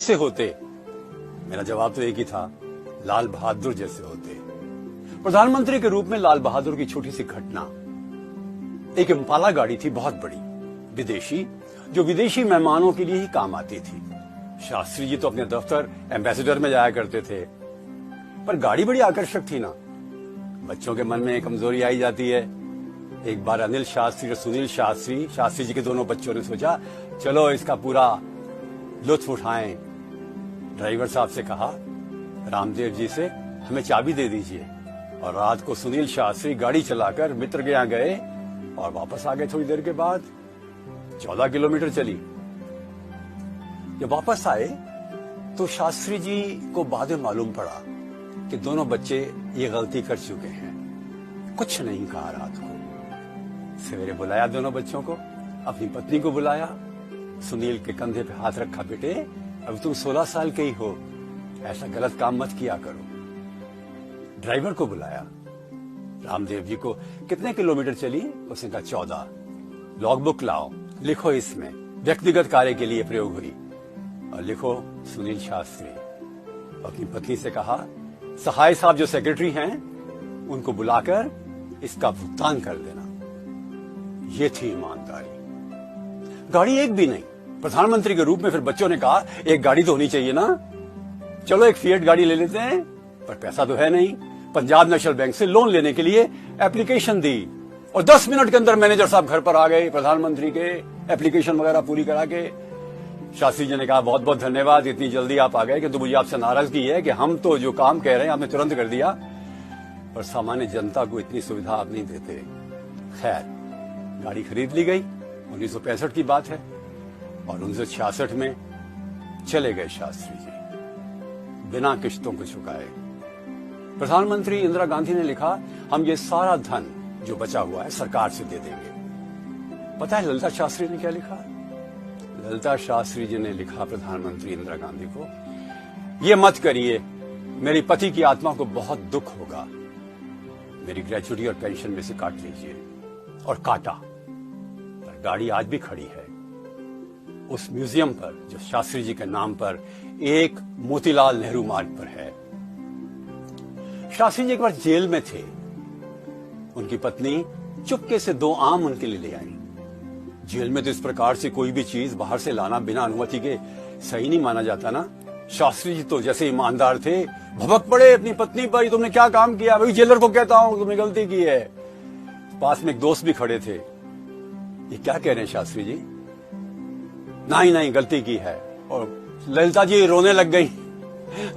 से होते? मेरा जवाब तो एक ही था, लाल बहादुर जैसे होते। प्रधानमंत्री के रूप में लाल बहादुर की छोटी सी घटना। एक इम्पाला गाड़ी थी, बहुत बड़ी, विदेशी, जो विदेशी मेहमानों के लिए ही काम आती थी। शास्त्री जी तो अपने दफ्तर एम्बेसडर में जाया करते थे, पर गाड़ी बड़ी आकर्षक थी ना। बच्चों के मन में कमजोरी आई जाती है। एक बार अनिल शास्त्री और सुनील शास्त्री, शास्त्री जी के दोनों बच्चों ने सोचा, चलो इसका पूरा लुत्फ उठाएं। ड्राइवर साहब से कहा, रामदेव जी से हमें चाबी दे दीजिए। और रात को सुनील शास्त्री गाड़ी चलाकर मित्र के यहाँ गए और वापस आ गए थोड़ी देर के बाद। 14 किलोमीटर चली। जब वापस आए तो शास्त्री जी को बाद में मालूम पड़ा कि दोनों बच्चे ये गलती कर चुके हैं। कुछ नहीं कहा रात को। सवेरे बुलाया दोनों बच्चों को, अपनी पत्नी को बुलाया, सुनील के कंधे पे हाथ रखा, बेटे अब तुम 16 साल के ही हो, ऐसा गलत काम मत किया करो। ड्राइवर को बुलाया, रामदेव जी को, कितने किलोमीटर चली? उसने कहा 14। लॉग बुक लाओ, लिखो इसमें व्यक्तिगत कार्य के लिए प्रयोग हुई। और लिखो सुनील शास्त्री। अपनी पत्नी से कहा, सहाय साहब जो सेक्रेटरी हैं उनको बुलाकर इसका भुगतान कर देना। ये थी ईमानदारी। गाड़ी एक भी नहीं। प्रधानमंत्री के रूप में फिर बच्चों ने कहा, एक गाड़ी तो होनी चाहिए ना, चलो एक फिएट गाड़ी ले लेते हैं। पर पैसा तो है नहीं। पंजाब नेशनल बैंक से लोन लेने के लिए एप्लीकेशन दी और 10 मिनट के अंदर मैनेजर साहब घर पर आ गए प्रधानमंत्री के, एप्लीकेशन वगैरह पूरी करा के। शास्त्री जी ने कहा, बहुत बहुत धन्यवाद, इतनी जल्दी आप आ गए, कि तो मुझे आपसे नाराजगी है कि हम तो जो काम कह रहे हैं आपने तुरंत कर दिया, और सामान्य जनता को इतनी सुविधा आप नहीं देते। खैर, गाड़ी खरीद ली गई। 1965 की बात है और 1966 में चले गए शास्त्री जी बिना किश्तों को चुकाए। प्रधानमंत्री इंदिरा गांधी ने लिखा, हम ये सारा धन जो बचा हुआ है सरकार से दे देंगे। पता है ललिता शास्त्री ने क्या लिखा? ललिता शास्त्री जी ने लिखा प्रधानमंत्री इंदिरा गांधी को, ये मत करिए, मेरी पति की आत्मा को बहुत दुख होगा, मेरी ग्रेचुटी और पेंशन में से काट लीजिए। और काटा। पर गाड़ी आज भी खड़ी है उस म्यूजियम पर जो शास्त्री जी के नाम पर एक मोतीलाल नेहरू मार्ग पर है। शास्त्री जी एक बार जेल में थे। उनकी पत्नी चुपके से 2 आम उनके लिए ले आई। जेल में तो इस प्रकार से कोई भी चीज बाहर से लाना बिना अनुमति के सही नहीं माना जाता ना। शास्त्री जी तो जैसे ईमानदार थे, भभक पड़े अपनी पत्नी पर, तुमने क्या काम किया? भाई जेलर को कहता हूं तुमने गलती की है। पास में एक दोस्त भी खड़े थे। ये क्या कह रहे हैं शास्त्री जी? नहीं नहीं, गलती की है। और ललिता जी रोने लग गई।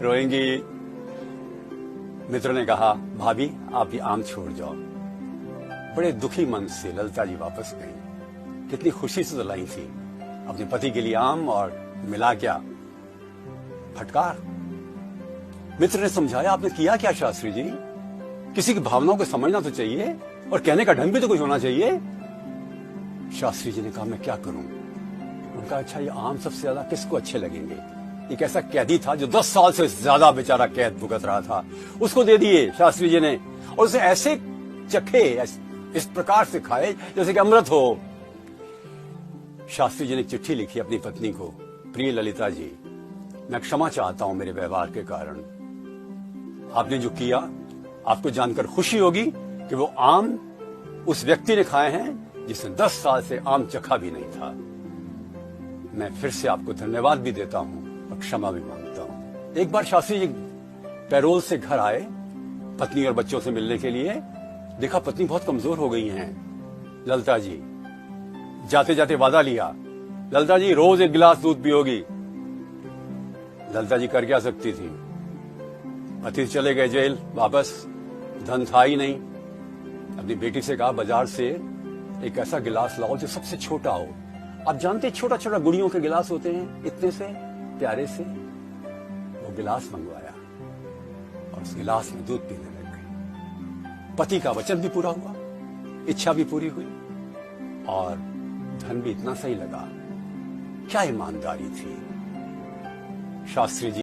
रोएंगी। मित्र ने कहा, भाभी आप ये आम छोड़ जाओ। बड़े दुखी मन से ललिता जी वापस गई। कितनी खुशी से तो लाई थी अपने पति के लिए आम, और मिला क्या? फटकार। मित्र ने समझाया, आपने किया क्या शास्त्री जी? किसी की भावनाओं को समझना तो चाहिए और कहने का ढंग भी तो कुछ होना चाहिए। शास्त्री जी ने कहा, मैं क्या करूं? उनका, अच्छा ये आम सबसे ज्यादा किसको अच्छे लगेंगे? एक ऐसा कैदी था जो 10 साल से ज्यादा बेचारा कैद भुगत रहा था, उसको दे दिए शास्त्री जी ने, और उसे ऐसे चखे, इस प्रकार से खाए जैसे कि अमृत हो। शास्त्री जी ने चिट्ठी लिखी अपनी पत्नी को, प्रिय ललिता जी, मैं क्षमा चाहता हूं मेरे व्यवहार के कारण। आपने जो किया, आपको जानकर खुशी होगी कि वो आम उस व्यक्ति ने खाए हैं जिसने 10 साल से आम चखा भी नहीं था। मैं फिर से आपको धन्यवाद भी देता हूं और क्षमा भी मांगता हूं। एक बार शास्त्री जी पैरोल से घर आए पत्नी और बच्चों से मिलने के लिए। देखा पत्नी बहुत कमजोर हो गई हैं। ललिता जी जाते जाते वादा लिया, ललिता जी रोज 1 गिलास दूध पियोगी। ललिता जी कर क्या सकती थी? अतिथि चले गए जेल वापस, धन था ही नहीं। अपनी बेटी से कहा, बाजार से एक ऐसा गिलास लाओ जो सबसे छोटा हो। आप जानते छोटा छोटा गुड़ियों के गिलास होते हैं, इतने से प्यारे से। वो गिलास मंगवाया और उस गिलास में दूध पीने लग गई। पति का वचन भी पूरा हुआ, इच्छा भी पूरी हुई और धन भी इतना सही लगा। क्या ईमानदारी थी शास्त्री जी।